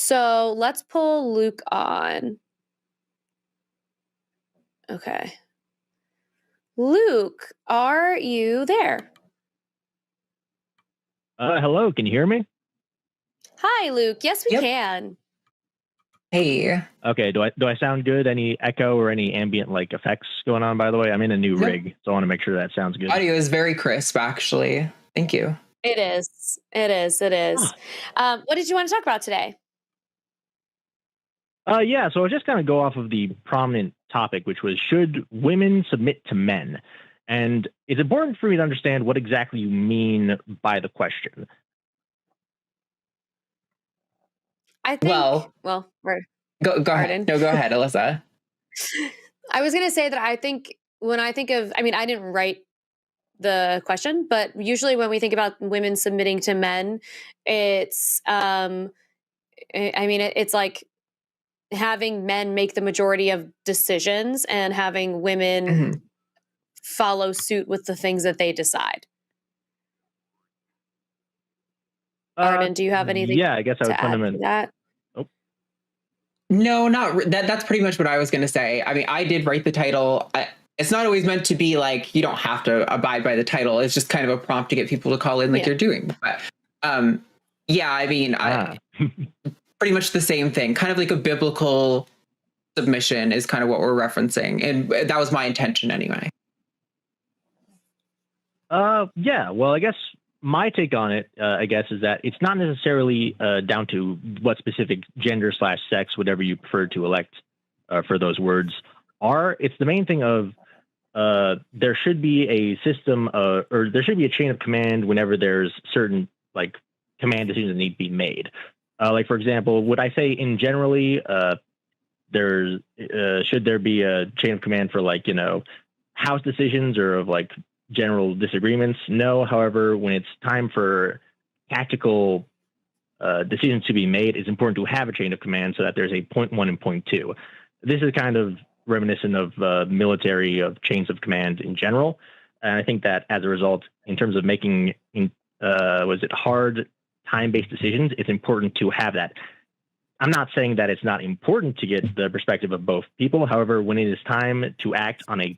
So let's pull Luke on. Okay. Luke, are you there? Hello, can you hear me? Hi, Luke. Yes, we Yep. can. Hey. Okay, do I sound good? Any echo or any ambient like effects going on, by the way? I'm in a new rig, so I want to make sure that sounds good. Audio is very crisp, actually. Thank you. It is. It is. It is. What did you want to talk about today? Yeah, so I was just kind of go off of the prominent topic, which was should women submit to men? And it's important for me to understand what exactly you mean by the question. I think. Well, go Arden. ahead. No, go ahead, Alyssa. I was going to say that I think when I think of, I mean, I didn't write the question, but usually when we think about women submitting to men, it's, it's like having men make the majority of decisions and having women follow suit with the things that they decide. Arden, do you have anything? Yeah, I guess I would fundamentally that. No, not that. That's pretty much what I was going to say. I mean, I did write the title. It's not always meant to be like you don't have to abide by the title. It's just kind of a prompt to get people to call in like you're doing. But yeah, I mean, pretty much the same thing. Kind of like a biblical submission is kind of what we're referencing, and that was my intention anyway. Yeah. Well, I guess my take on it, I guess, is that it's not necessarily down to what specific gender/sex, whatever you prefer to elect for those words, are. It's the main thing of there should be a system or there should be a chain of command whenever there's certain like command decisions that need to be made. Like, for example, would I say in generally there's should there be a chain of command for like, house decisions or of like general disagreements? No. However, when it's time for tactical decisions to be made, it's important to have a chain of command so that there's a point one and point two. This is kind of reminiscent of military of chains of command in general. And I think that as a result, in terms of making hard time-based decisions, it's important to have that. I'm not saying that it's not important to get the perspective of both people. However, when it is time to act on a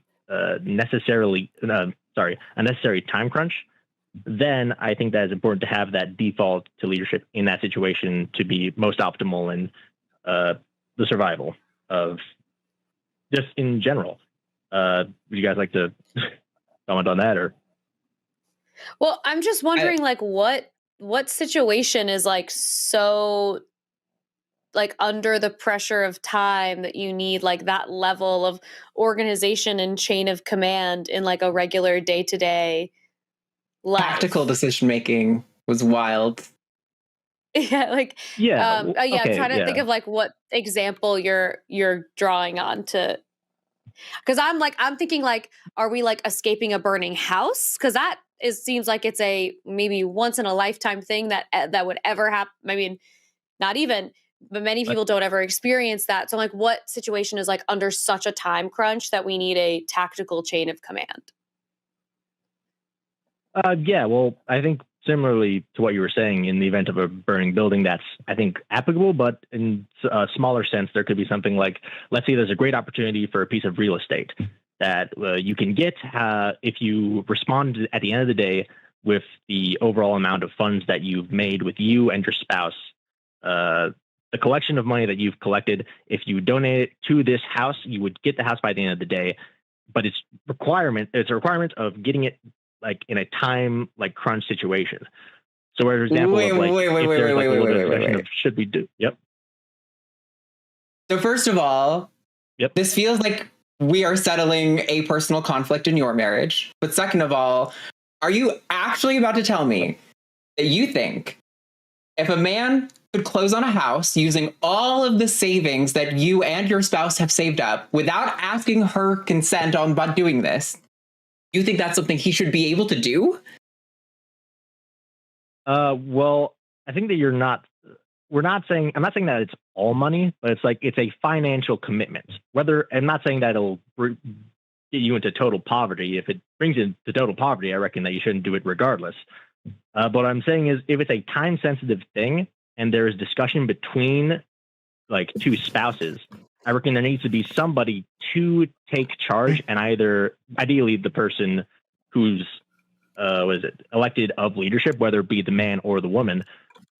necessary time crunch, then I think that it's important to have that default to leadership in that situation to be most optimal in the survival of just in general. Would you guys like to comment on that? Or? Well, I'm just wondering, like, what situation is like so like under the pressure of time that you need like that level of organization and chain of command in like a regular day-to-day life. Tactical decision making was wild. Yeah, like okay, I'm trying to think of like what example you're drawing on to, because I'm thinking like, are we like escaping a burning house? Because that seems like it's a maybe once in a lifetime thing that would ever happen. I mean, not even, but many people don't ever experience that. So like, what situation is like under such a time crunch that we need a tactical chain of command? Yeah, well, I think similarly to what you were saying, in the event of a burning building, that's, I think, applicable. But in a smaller sense, there could be something like, let's say there's a great opportunity for a piece of real estate that you can get if you respond at the end of the day with the overall amount of funds that you've made with you and your spouse. The collection of money that you've collected, if you donate it to this house, you would get the house by the end of the day. But it's a requirement of getting it like in a time like crunch situation. So, for example, wait. Should we do? Yep. So first of all, this feels like we are settling a personal conflict in your marriage. But second of all, are you actually about to tell me that you think if a man could close on a house using all of the savings that you and your spouse have saved up without asking her consent on about doing this, you think that's something he should be able to do? Well, I think that I'm not saying that it's all money, but it's like it's a financial commitment. I'm not saying that it'll get you into total poverty. If it brings you into total poverty, I reckon that you shouldn't do it regardless. But what I'm saying is if it's a time sensitive thing, and there is discussion between like two spouses, I reckon there needs to be somebody to take charge, and ideally the person who's elected of leadership, whether it be the man or the woman,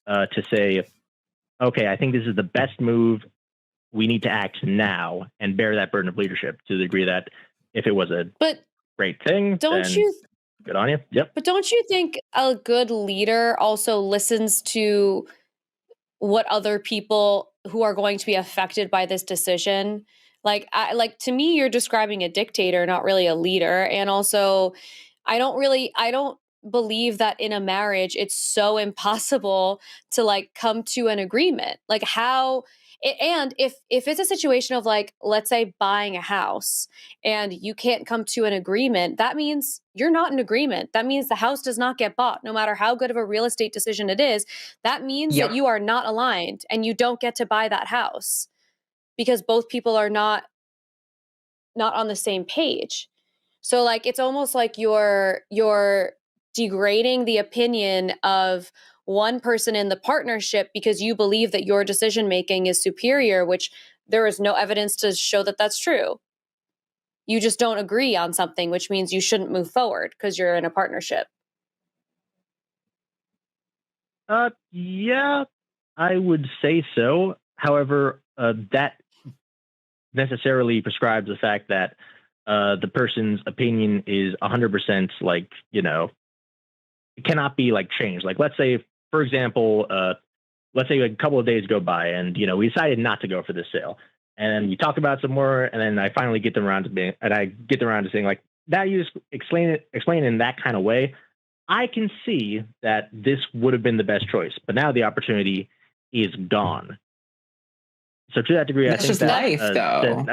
to say, okay, I think this is the best move. We need to act now and bear that burden of leadership to the degree that if it was a great thing, then good on you. Yep. But don't you think a good leader also listens to what other people who are going to be affected by this decision? Like to me, you're describing a dictator, not really a leader. And also, I don't believe that in a marriage it's so impossible to like come to an agreement. Like and if it's a situation of like, let's say buying a house and you can't come to an agreement, that means you're not in agreement. That means the house does not get bought, no matter how good of a real estate decision it is. That means that you are not aligned and you don't get to buy that house because both people are not on the same page. So like it's almost like you're degrading the opinion of one person in the partnership because you believe that your decision making is superior, which there is no evidence to show that that's true. You just don't agree on something, which means you shouldn't move forward because you're in a partnership. Yeah, I would say so. However, that necessarily prescribes the fact that the person's opinion is 100% like, it cannot be like changed. Like, let's say, for example, let's say a couple of days go by and, we decided not to go for this sale, and we talk about some more. And then I finally get them around to saying like, that you just explain it in that kind of way. I can see that this would have been the best choice, but now the opportunity is gone. So to that degree, that's I think just life, though.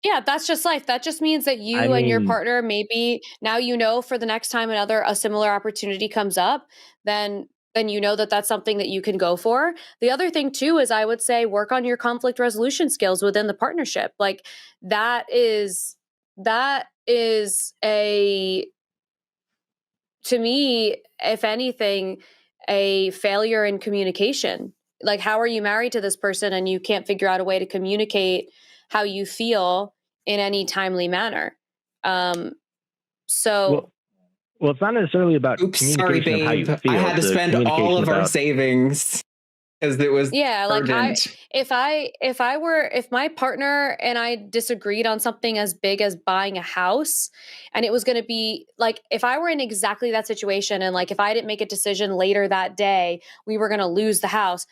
Yeah, that's just life. That just means that you and your partner, maybe now for the next time a similar opportunity comes up, then you know that that's something that you can go for. The other thing too is I would say work on your conflict resolution skills within the partnership. Like that is to me, if anything, a failure in communication. Like, how are you married to this person and you can't figure out a way to communicate how you feel in any timely manner? So, well, it's not necessarily about communication. Sorry, babe. Of how you feel. I had to spend all of our savings because it was urgent. If my partner and I disagreed on something as big as buying a house, and it was going to be like, if I were in exactly that situation and like if I didn't make a decision later that day, we were going to lose the house,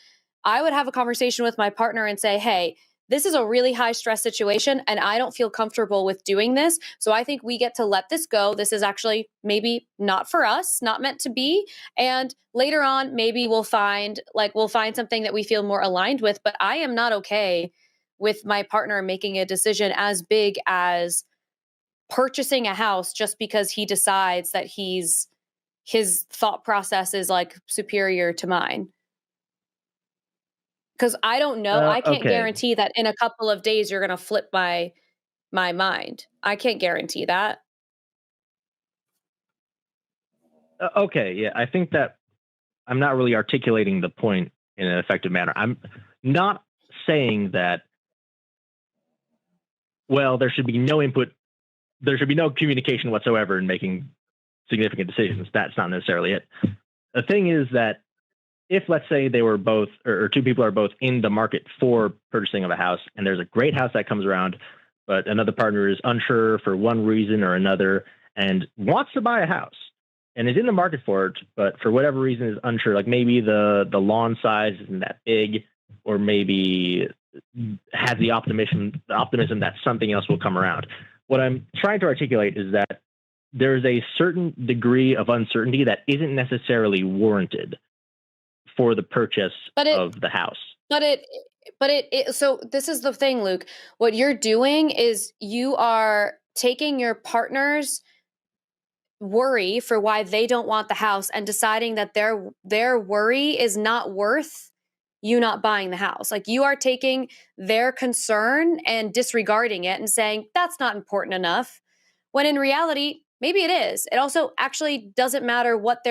I would have a conversation with my partner and say, hey, this is a really high stress situation and I don't feel comfortable with doing this. So I think we get to let this go. This is actually maybe not for us, not meant to be. And later on, maybe we'll find something that we feel more aligned with. But I am not okay with my partner making a decision as big as purchasing a house just because he decides that his thought process is like superior to mine. Because I don't know. I can't guarantee that in a couple of days you're going to flip my mind. I can't guarantee that. Okay, yeah. I think that I'm not really articulating the point in an effective manner. I'm not saying that, well, there should be no input, there should be no communication whatsoever in making significant decisions. That's not necessarily it. The thing is that if, let's say, they were both, or two people are both in the market for purchasing of a house, and there's a great house that comes around, but another partner is unsure for one reason or another and wants to buy a house and is in the market for it, but for whatever reason is unsure, like maybe the lawn size isn't that big, or maybe has the optimism that something else will come around. What I'm trying to articulate is that there's a certain degree of uncertainty that isn't necessarily warranted for the purchase of the house. So this is the thing, Luke. What you're doing is you are taking your partner's worry for why they don't want the house and deciding that their worry is not worth you not buying the house. Like you are taking their concern and disregarding it and saying that's not important enough, when in reality, maybe it is. It also actually doesn't matter what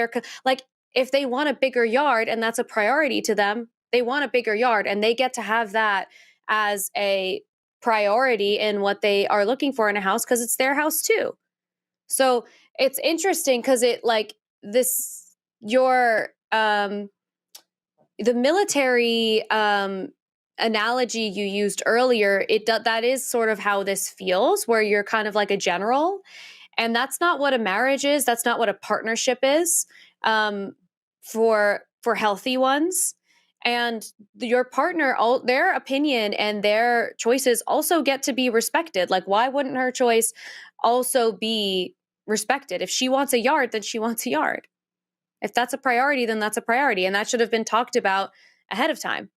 like if they want a bigger yard and that's a priority to them, they want a bigger yard and they get to have that as a priority in what they are looking for in a house because it's their house too. So it's interesting because it like this your the military analogy you used earlier, that is sort of how this feels, where you're kind of like a general, and that's not what a marriage is. That's not what a partnership is for healthy ones. And your partner, their opinion and their choices also get to be respected. Like, why wouldn't her choice also be respected? If she wants a yard, then she wants a yard. If that's a priority, then that's a priority. And that should have been talked about ahead of time.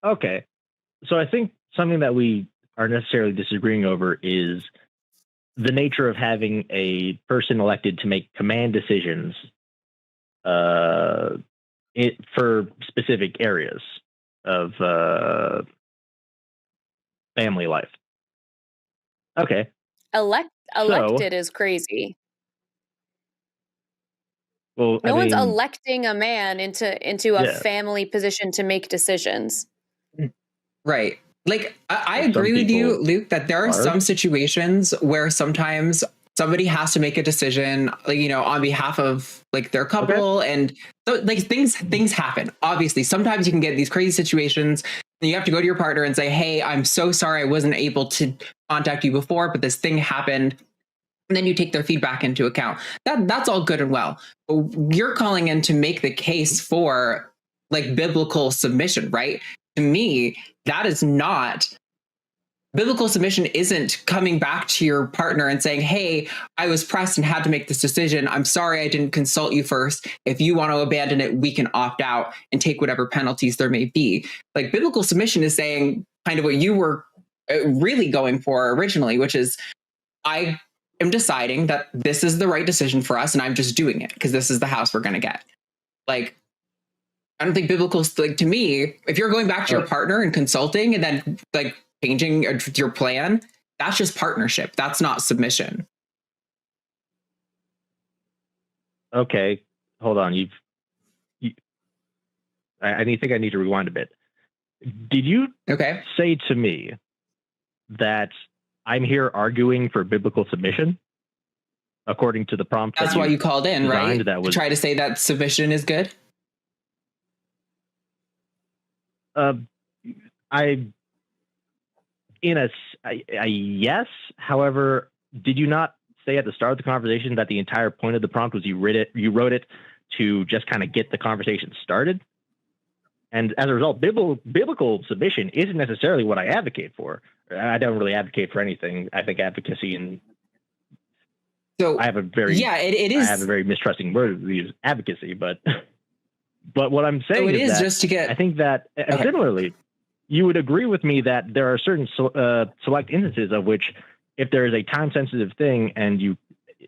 Okay. So I think something that we are necessarily disagreeing over is the nature of having a person elected to make command decisions for specific areas of family life. Okay. Elected is crazy. Well, no one's electing a man into a family position to make decisions. Right. Like, I agree with you, Luke, that there are some situations where sometimes somebody has to make a decision, like, you know, on behalf of like their couple. Okay. And so like things happen. Obviously, sometimes you can get these crazy situations and you have to go to your partner and say, hey, I'm so sorry I wasn't able to contact you before, but this thing happened. And then you take their feedback into account. That's all good and well. But you're calling in to make the case for like biblical submission, right? To me, that is not biblical submission. Isn't coming back to your partner and saying, hey, I was pressed and had to make this decision. I'm sorry I didn't consult you first. If you want to abandon it, we can opt out and take whatever penalties there may be. Like, biblical submission is saying kind of what you were really going for originally, which is I am deciding that this is the right decision for us and I'm just doing it because this is the house we're going to get. Like, I don't think biblical, like, to me, if you're going back to your partner and consulting and then like changing your plan, that's just partnership. That's not submission. Okay, hold on. I think I need to rewind a bit. Did you say to me that I'm here arguing for biblical submission? According to the prompt. That's why you called in, right? To try to say that submission is good. Yes. However, did you not say at the start of the conversation that the entire point of the prompt was you wrote it to just kind of get the conversation started? And as a result, biblical submission isn't necessarily what I advocate for. I don't really advocate for anything. I think advocacy and I have a very it is. I have a very mistrusting word to use advocacy, but what I'm saying is that just to get. I think that similarly, you would agree with me that there are certain select instances of which, if there is a time-sensitive thing and you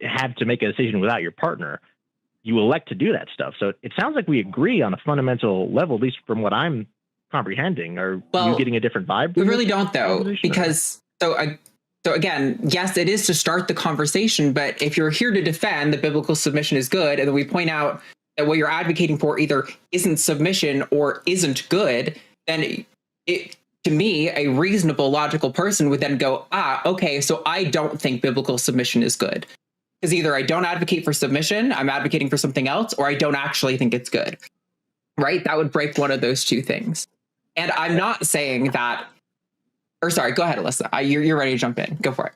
have to make a decision without your partner, you elect to do that stuff. So it sounds like we agree on a fundamental level, at least from what I'm comprehending. Are you getting a different vibe? We really don't, though, because so again, yes, it is to start the conversation. But if you're here to defend that biblical submission is good, and then we point out that what you're advocating for either isn't submission or isn't good, then to me, a reasonable, logical person would then go, okay, so I don't think biblical submission is good. Because either I don't advocate for submission, I'm advocating for something else, or I don't actually think it's good. Right? That would break one of those two things. And I'm not saying that, or sorry, go ahead, Alyssa. You're ready to jump in. Go for it.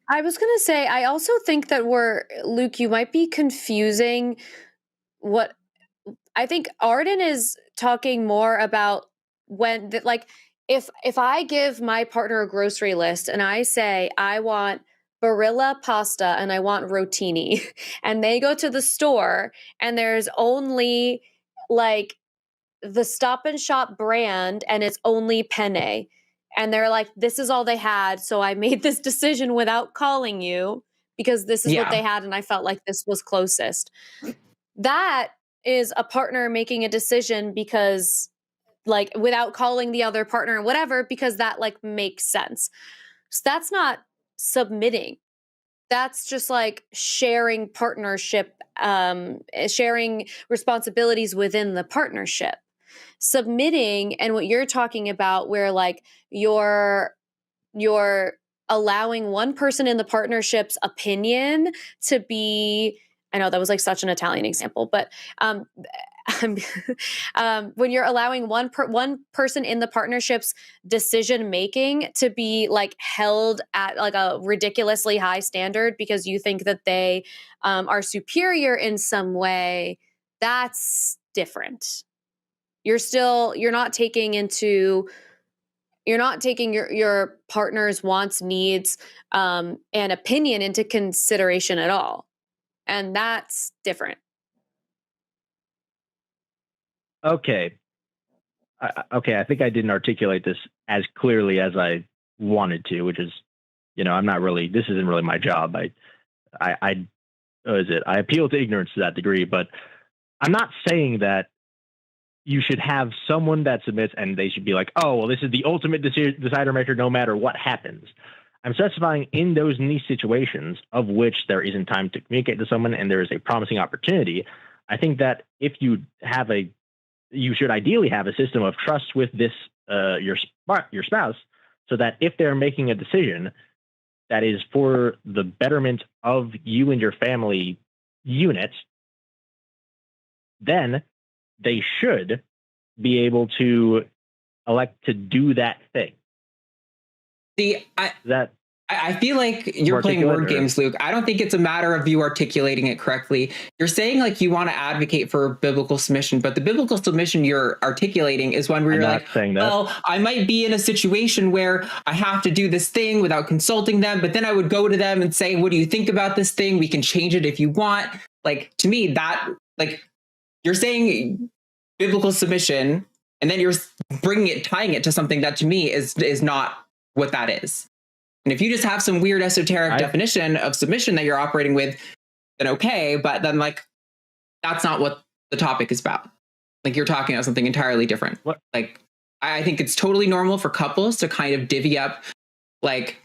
I was going to say, I also think that Luke, you might be confusing what I think Arden is talking more about when, if I give my partner a grocery list and I say, I want Barilla pasta and I want rotini, and they go to the store and there's only like the Stop and Shop brand and it's only penne. And they're like, this is all they had. So I made this decision without calling you because this is what they had. And I felt like this was closest. That is a partner making a decision because like without calling the other partner and whatever, because that like makes sense. So that's not submitting. That's just like sharing partnership, sharing responsibilities within the partnership. Submitting, and what you're talking about, where like you're allowing one person in the partnership's opinion to be, I know that was like such an Italian example, but when you're allowing one person in the partnership's decision making to be like held at like a ridiculously high standard because you think that they are superior in some way, that's different. You're not taking your partner's wants, needs, and opinion into consideration at all. And that's different. Okay. I think I didn't articulate this as clearly as I wanted to, which is, this isn't really my job. I appeal to ignorance to that degree, but I'm not saying that you should have someone that submits and they should be like, oh, well, this is the ultimate decider maker no matter what happens. I'm specifying in those niche situations of which there isn't time to communicate to someone and there is a promising opportunity. I think that if you should ideally have a system of trust with this, your spouse, so that if they're making a decision that is for the betterment of you and your family unit, then they should be able to elect to do that thing. See, I feel like you're playing word games, Luke. I don't think it's a matter of you articulating it correctly. You're saying like you want to advocate for biblical submission, but the biblical submission you're articulating is one where you're like, well, I might be in a situation where I have to do this thing without consulting them, but then I would go to them and say, what do you think about this thing? We can change it if you want. Like, to me, that, like, you're saying biblical submission, and then you're tying it to something that to me is not what that is. And if you just have some weird esoteric definition of submission that you're operating with, then okay, but then like that's not what the topic is about. Like you're talking about something entirely different. What? Like I think it's totally normal for couples to kind of divvy up like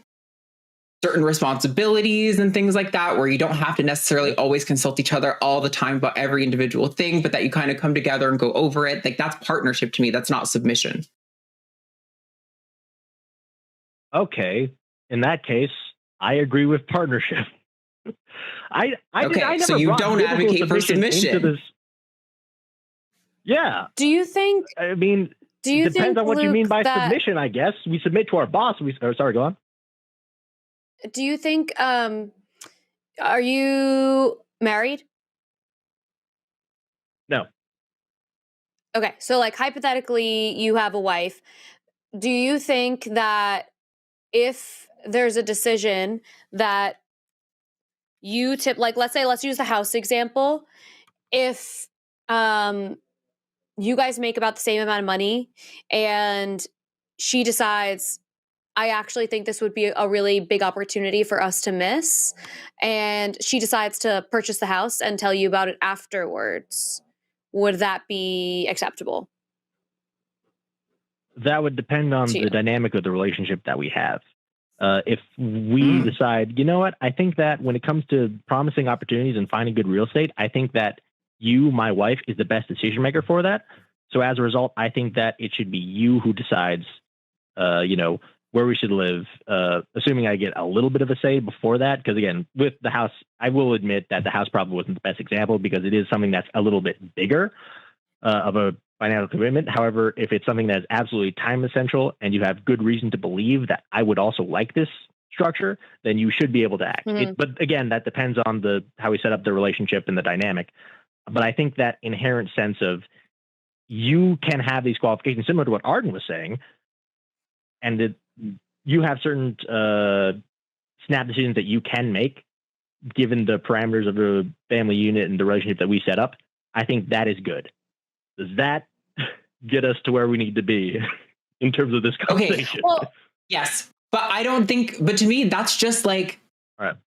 certain responsibilities and things like that, where you don't have to necessarily always consult each other all the time about every individual thing, but that you kind of come together and go over it. Like that's partnership to me. That's not submission. Okay. In that case, I agree with partnership. So you don't advocate for submission. Yeah. Do you think? I mean, depends on what you mean by submission. I guess we submit to our boss. Sorry, go on. Do you think? Are you married? No. Okay, so like hypothetically, you have a wife. Do you think that if there's a decision that you like let's use the house example, if you guys make about the same amount of money and she decides, I actually think this would be a really big opportunity for us to miss, and she decides to purchase the house and tell you about it afterwards, would that be acceptable? That would depend on the dynamic of the relationship that we have. If we decide, you know what, I think that when it comes to promising opportunities and finding good real estate, I think that you, my wife, is the best decision maker for that. So as a result, I think that it should be you who decides, where we should live, assuming I get a little bit of a say before that. Because again, with the house, I will admit that the house probably wasn't the best example because it is something that's a little bit bigger of a financial commitment. However, if it's something that is absolutely time essential and you have good reason to believe that I would also like this structure, then you should be able to act. Mm-hmm. But again, that depends on how we set up the relationship and the dynamic. But I think that inherent sense of you can have these qualifications similar to what Arden was saying, and you have certain snap decisions that you can make given the parameters of the family unit and the relationship that we set up. I think that is good. Does that get us to where we need to be in terms of this conversation? Okay. Well, yes, but I don't think. But to me, that's just like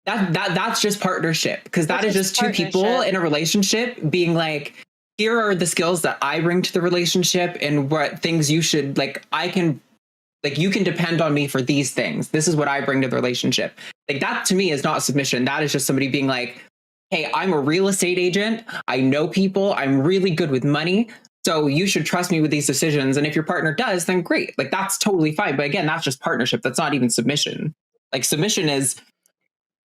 that's just partnership, because that is just two people in a relationship being like, here are the skills that I bring to the relationship and what things you should like. I can Like, you can depend on me for these things. This is what I bring to the relationship. Like, that to me is not submission. That is just somebody being like, hey, I'm a real estate agent. I know people. I'm really good with money. So you should trust me with these decisions. And if your partner does, then great. Like, that's totally fine. But again, that's just partnership. That's not even submission. Like, submission is,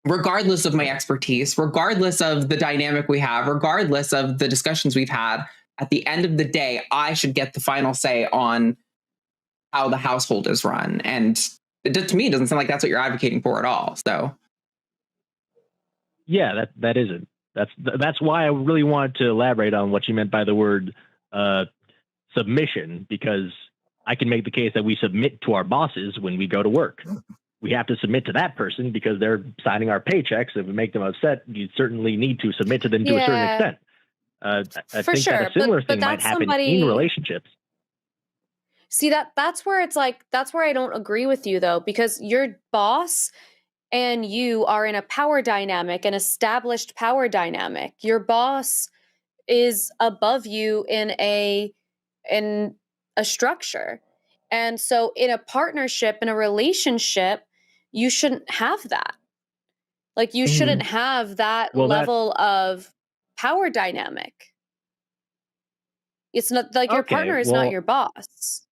regardless of my expertise, regardless of the dynamic we have, regardless of the discussions we've had, at the end of the day, I should get the final say on how the household is run. And to me, it doesn't sound like that's what you're advocating for at all. So, yeah, that isn't. That's why I really wanted to elaborate on what you meant by the word submission, because I can make the case that we submit to our bosses when we go to work. We have to submit to that person because they're signing our paychecks. If we make them upset, you certainly need to submit to them to a certain extent. I think sure. that a similar thing might happen in relationships. See, that's where it's like, that's where I don't agree with you, though, because your boss and you are in a power dynamic, an established power dynamic. Your boss is above you in a structure. And so in a partnership, in a relationship, you shouldn't have that. Like, you shouldn't have that level of power dynamic. It's not like your partner is not your boss.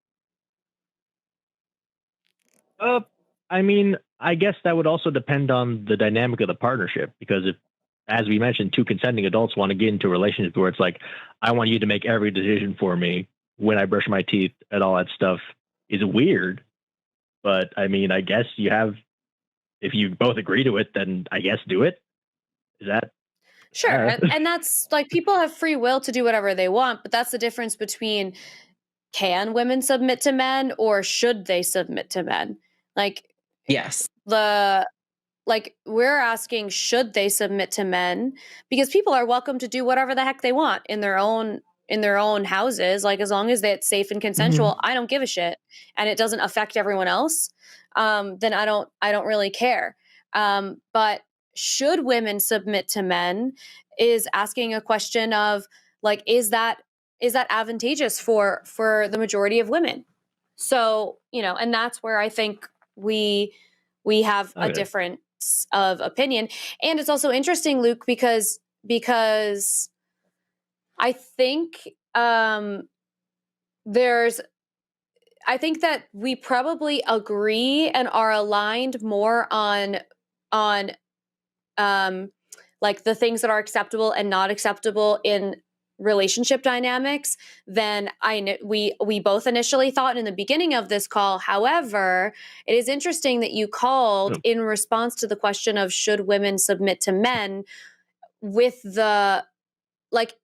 I mean, I guess that would also depend on the dynamic of the partnership, because if, as we mentioned, two consenting adults want to get into a relationship where it's like, I want you to make every decision for me when I brush my teeth and all that stuff, is weird. But I mean, I guess if you both agree to it, then I guess do it. Is that? Sure. And that's like, people have free will to do whatever they want, but that's the difference between, can women submit to men or should they submit to men? Like, yes, we're asking, should they submit to men? Because people are welcome to do whatever the heck they want in their own houses. Like, as long as it's safe and consensual, I don't give a shit, and it doesn't affect everyone else. Then I don't really care. But should women submit to men is asking a question of, like, is that advantageous for the majority of women? So, and that's where I think we have a difference of opinion. And it's also interesting, Luke, because I think I think that we probably agree and are aligned more on like the things that are acceptable and not acceptable in relationship dynamics than we both initially thought in the beginning of this call. However, it is interesting that you called in response to the question of should women submit to men, with the, like,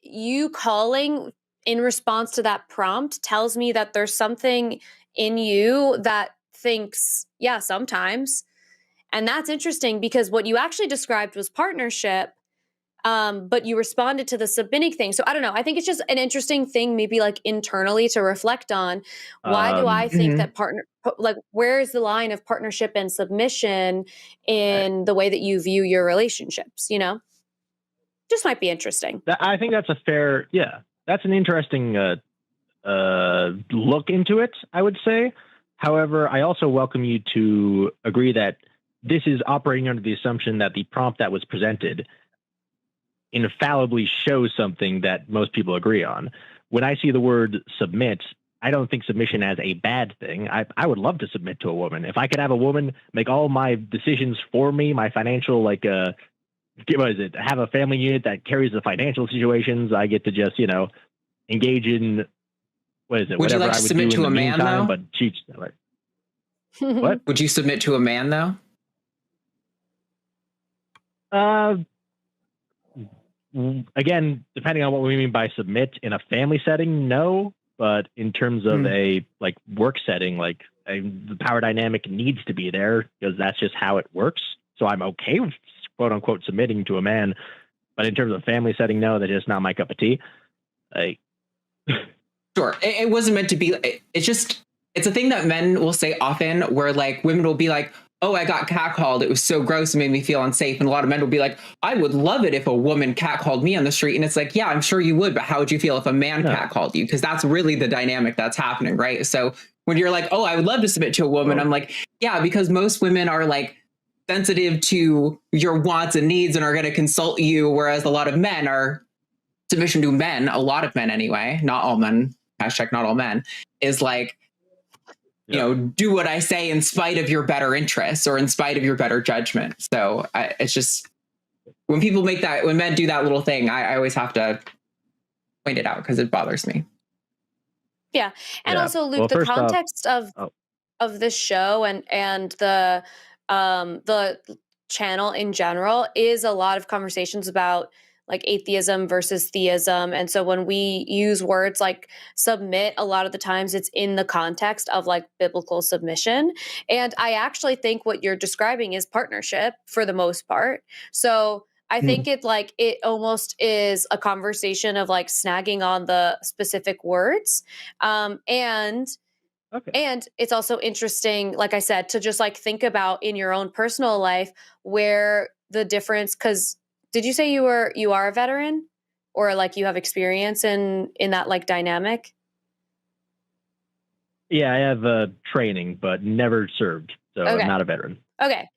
you calling in response to that prompt tells me that there's something in you that thinks, yeah, sometimes. And that's interesting, because what you actually described was partnership, but you responded to the submitting thing. So I don't know. I think it's just an interesting thing, maybe like internally to reflect on. Why do I think that where is the line of partnership and submission in the way that you view your relationships? Just might be interesting. I think that's that's an interesting look into it, I would say. However, I also welcome you to agree that this is operating under the assumption that the prompt that was presented infallibly shows something that most people agree on. When I see the word submit, I don't think submission as a bad thing. I would love to submit to a woman. If I could have a woman make all my decisions for me, my financial, have a family unit that carries the financial situations, I get to just, engage in, Would you like to submit to a man, though? But what? Would you submit to a man, though? Again, depending on what we mean by submit, in a family setting, no. But in terms of a work setting, the power dynamic needs to be there, because that's just how it works. So I'm okay with quote unquote submitting to a man. But in terms of family setting, no, that's just not my cup of tea. Sure. It wasn't meant to be. It's a thing that men will say often, where women will be like, oh, I got catcalled. It was so gross. It made me feel unsafe. And a lot of men will be like, I would love it if a woman catcalled me on the street. And it's like, yeah, I'm sure you would. But how would you feel if a man catcalled you? Because that's really the dynamic that's happening, right? So when you're like, oh, I would love to submit to a woman. I'm like, yeah, because most women are like sensitive to your wants and needs and are going to consult you. Whereas a lot of men are submission to men, a lot of men anyway, not all men, hashtag not all men, is like, you know, do what I say in spite of your better interests or in spite of your better judgment. So it's just, when people make that, when men do that little thing, I always have to point it out because it bothers me. Yeah. And also, Luke, the context of this show and the channel in general is a lot of conversations about like atheism versus theism. And so when we use words like submit, a lot of the times it's in the context of like biblical submission. And I actually think what you're describing is partnership for the most part. So I think it almost is a conversation of like snagging on the specific words. And it's also interesting, like I said, to just like think about in your own personal life where the difference, because did you say you are a veteran or like you have experience in that like dynamic? Yeah, I have training, but never served. So I'm not a veteran. Okay.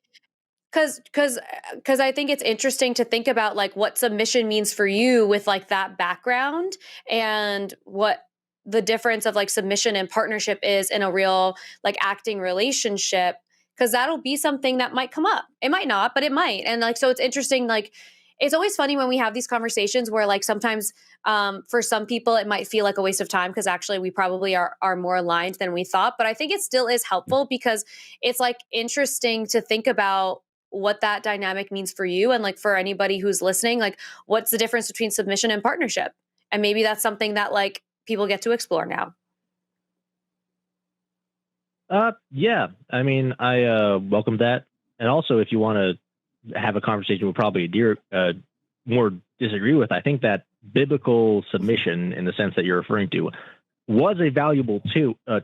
Because I think it's interesting to think about like what submission means for you with like that background and what the difference of like submission and partnership is in a real like acting relationship, because that'll be something that might come up. It might not, but it might. And like, so it's interesting. Like, it's always funny when we have these conversations where like sometimes for some people it might feel like a waste of time because actually we probably are more aligned than we thought. But I think it still is helpful because it's like interesting to think about what that dynamic means for you. And like for anybody who's listening, like what's the difference between submission and partnership? And maybe that's something that like people get to explore now. Yeah, I mean, I welcome that. And also, if you want to have a conversation with probably more disagree with, I think that biblical submission, in the sense that you're referring to, was a valuable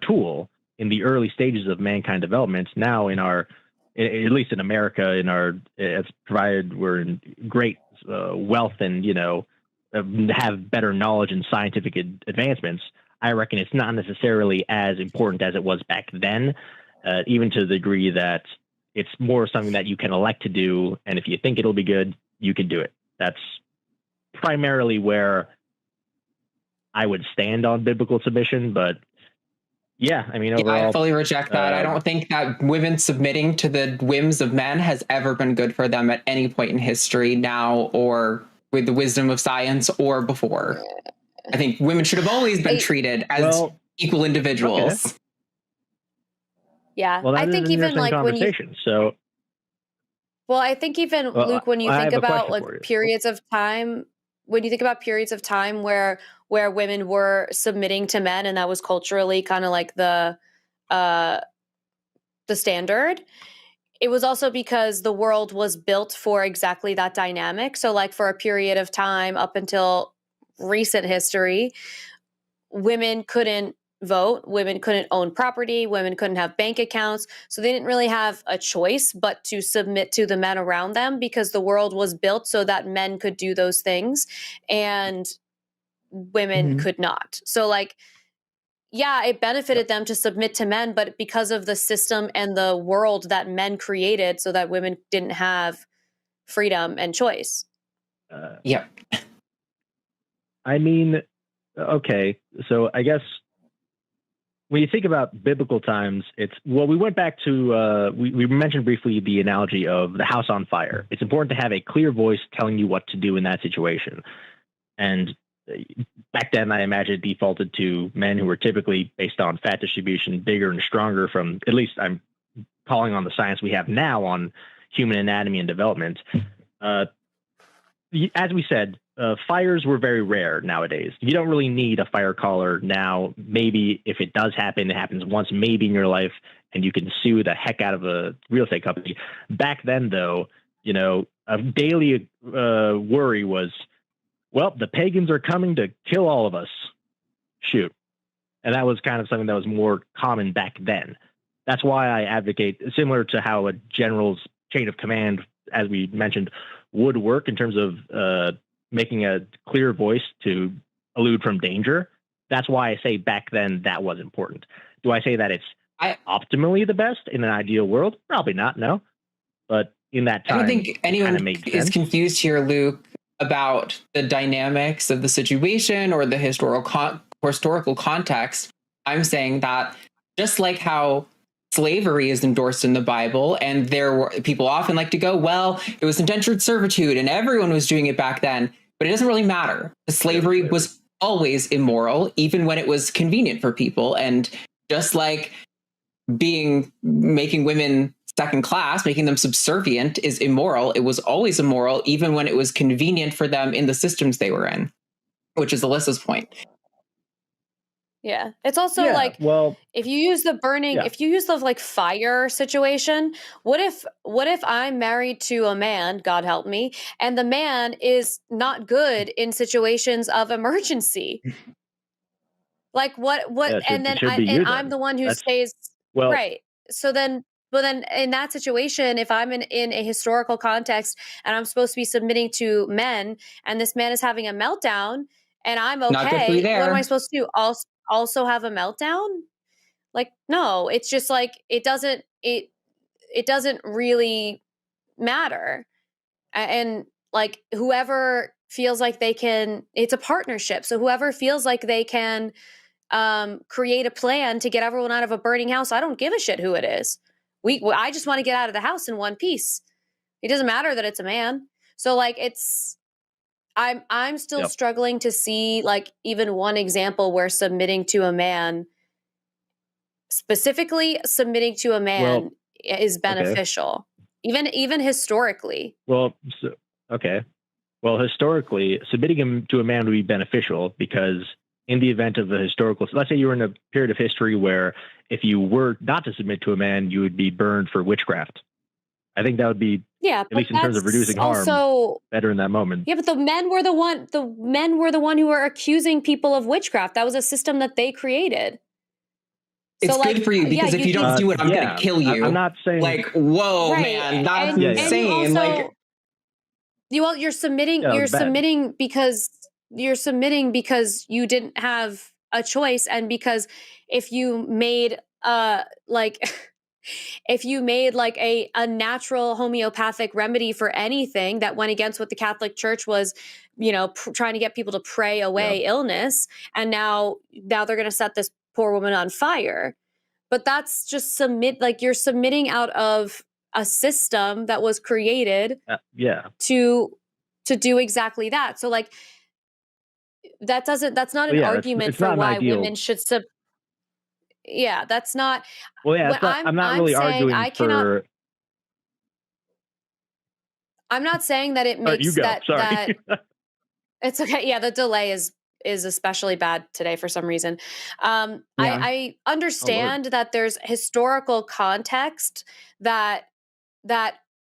tool in the early stages of mankind development. Now, in our, at least in America, in our, as provided we're in great wealth and, you know, have better knowledge and scientific advancements, I reckon it's not necessarily as important as it was back then, even to the degree that it's more something that you can elect to do. And if you think it'll be good, you can do it. That's primarily where I would stand on biblical submission. But yeah, I mean, overall, I fully reject that. I don't think that women submitting to the whims of men has ever been good for them at any point in history, now or with the wisdom of science or before. I think women should have always been treated as equal individuals. Okay. Yeah, well, I think even like when you, I think even Luke, when you think about like periods of time, when you think about periods of time where women were submitting to men, and that was culturally kind of like the standard, it was also because the world was built for exactly that dynamic. So like for a period of time up until recent history, women couldn't vote, women couldn't own property, women couldn't have bank accounts. So they didn't really have a choice but to submit to the men around them because the world was built so that men could do those things and women could not. So like, yeah, it benefited them to submit to men, but because of the system and the world that men created so that women didn't have freedom and choice. Yeah. I mean, okay, so I guess when you think about biblical times, we went back to, we mentioned briefly the analogy of the house on fire. It's important to have a clear voice telling you what to do in that situation. And back then, I imagine it defaulted to men who were typically, based on fat distribution, bigger and stronger from, at least I'm calling on the science we have now on human anatomy and development. As we said, fires were very rare nowadays. You don't really need a fire caller now. Maybe if it does happen, it happens once maybe in your life, and you can sue the heck out of a real estate company. Back then, though, you know, a daily worry was, well, the pagans are coming to kill all of us. Shoot. And that was kind of something that was more common back then. That's why I advocate, similar to how a general's chain of command, as we mentioned, would work in terms of making a clear voice to elude from danger. That's why I say back then that was important. Do I say that it's optimally the best in an ideal world? Probably not, no. But in that time, I don't think anyone is confused here, Luke, about the dynamics of the situation or the historical context. I'm saying that just like how slavery is endorsed in the Bible, and people often like to go, well, it was indentured servitude and everyone was doing it back then, but it doesn't really matter. The slavery was always immoral, even when it was convenient for people. And just like making women second class, making them subservient is immoral, it was always immoral, even when it was convenient for them in the systems they were in, which is Alyssa's point. Yeah. It's also if you use the burning, if you use the like fire situation, what if I'm married to a man, God help me, and the man is not good in situations of emergency? Like and then I'm the one who stays right. So then, in that situation, if I'm in a historical context and I'm supposed to be submitting to men, and this man is having a meltdown, and I'm okay, what am I supposed to do? Also have a meltdown? Like, no, it's just like it doesn't really matter. And like whoever feels like they can, it's a partnership. So whoever feels like they can create a plan to get everyone out of a burning house, I don't give a shit who it is. I just want to get out of the house in one piece. It doesn't matter that it's a man. So like I'm still struggling to see like even one example where submitting to a man, specifically submitting to a man, is beneficial. Even historically. Well, historically, submitting him to a man would be beneficial because in the event of the historical, so let's say you were in a period of history where if you were not to submit to a man, you would be burned for witchcraft. I think that would be, at least in terms of reducing harm, better in that moment. Yeah, but the men were the one who were accusing people of witchcraft. That was a system that they created. It's good for you because if you don't do it, I'm going to kill you. I'm not saying like, whoa, man, that's insane. You're submitting because you didn't have a choice, and because if you made if you made like a natural homeopathic remedy for anything that went against what the Catholic Church was, trying to get people to pray away illness, and now they're going to set this poor woman on fire. But that's just you're submitting out of a system that was created to do exactly that. So like that's not an argument for why women should that's not. Well, yeah, I'm not really arguing for. I'm not saying that it makes that. It's okay. Yeah, the delay is especially bad today for some reason. I understand that there's historical context that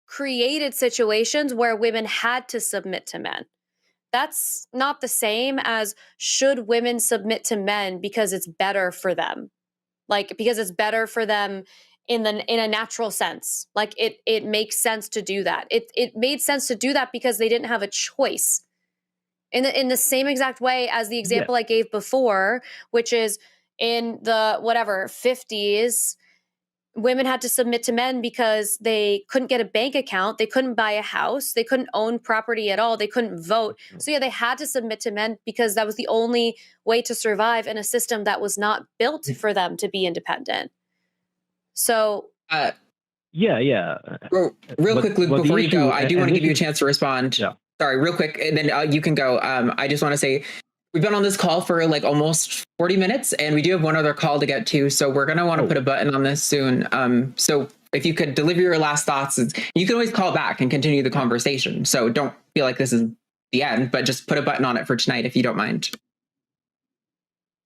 created situations where women had to submit to men. That's not the same as should women submit to men because it's better for them. Like, because it's better for them in a natural sense. Like it makes sense to do that. It made sense to do that because they didn't have a choice. In the same exact way as the example I gave before, which is in the 50s, women had to submit to men because they couldn't get a bank account, they couldn't buy a house, they couldn't own property at all, they couldn't vote. So they had to submit to men because that was the only way to survive in a system that was not built for them to be independent. So real quick, Luke, before you go, I do want to give you a chance to respond. Sorry, real quick, and then you can go. I just want to say we've been on this call for like almost 40 minutes, and we do have one other call to get to. So we're going to want to put a button on this soon. So if you could deliver your last thoughts, you can always call back and continue the conversation. So don't feel like this is the end, but just put a button on it for tonight, if you don't mind.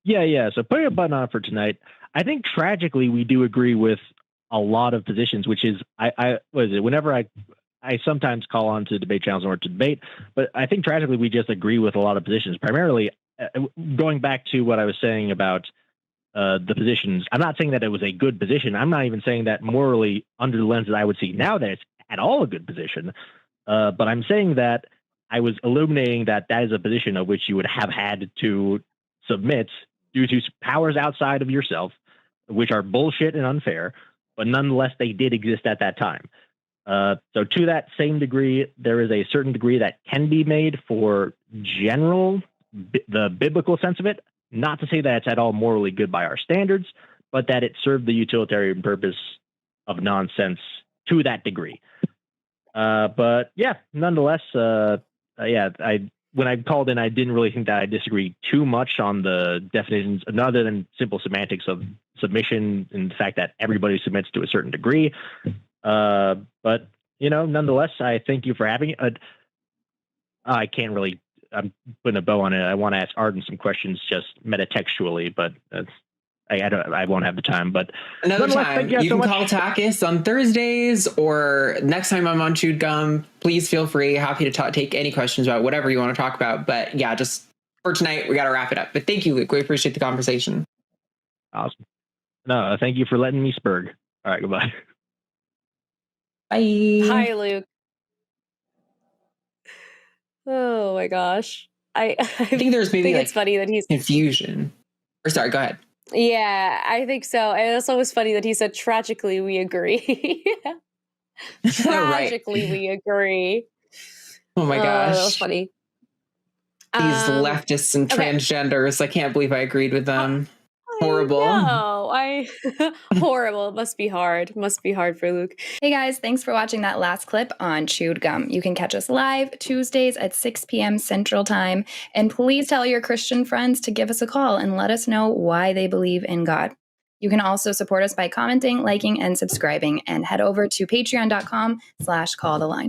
Yeah. So putting a button on it for tonight, I think tragically we do agree with a lot of positions, which is, whenever I sometimes call on to debate channels in order to debate, but I think tragically we just agree with a lot of positions. Primarily, going back to what I was saying about the positions, I'm not saying that it was a good position. I'm not even saying that morally, under the lens that I would see now, that it's at all a good position. But I'm saying that I was illuminating that is a position of which you would have had to submit due to powers outside of yourself. which are bullshit and unfair, but nonetheless, they did exist at that time. So to that same degree, there is a certain degree that can be made for the biblical sense of it. Not to say that it's at all morally good by our standards, but that it served the utilitarian purpose of nonsense to that degree. But yeah, nonetheless, when I called in, I didn't really think that I disagree too much on the definitions, other than simple semantics of submission and the fact that everybody submits to a certain degree. But nonetheless, I thank you for having it. I can't really. I'm putting a bow on it. I want to ask Arden some questions just metatextually, but I won't have the time. But another time, you can call Takis on Thursdays, or next time I'm on Chewed Gum. Please feel free. Happy to take any questions about whatever you want to talk about. But yeah, just for tonight, we got to wrap it up. But thank you, Luke. We appreciate the conversation. Awesome. No, thank you for letting me spurg. All right, goodbye. Bye. Hi, Luke. Oh my gosh. I think there's maybe it's funny that he's confusion. Or sorry, go ahead. Yeah, I think so. And it's always funny that he said, tragically, we agree. Tragically, we agree. Oh my gosh. That was funny. These leftists and transgenders, I can't believe I agreed with them. Horrible. No, horrible. It must be hard. Must be hard for Luke. Hey guys, thanks for watching that last clip on Chewed Gum. You can catch us live Tuesdays at 6 p.m. Central Time. And please tell your Christian friends to give us a call and let us know why they believe in God. You can also support us by commenting, liking, and subscribing. And head over to patreon.com/calltheline.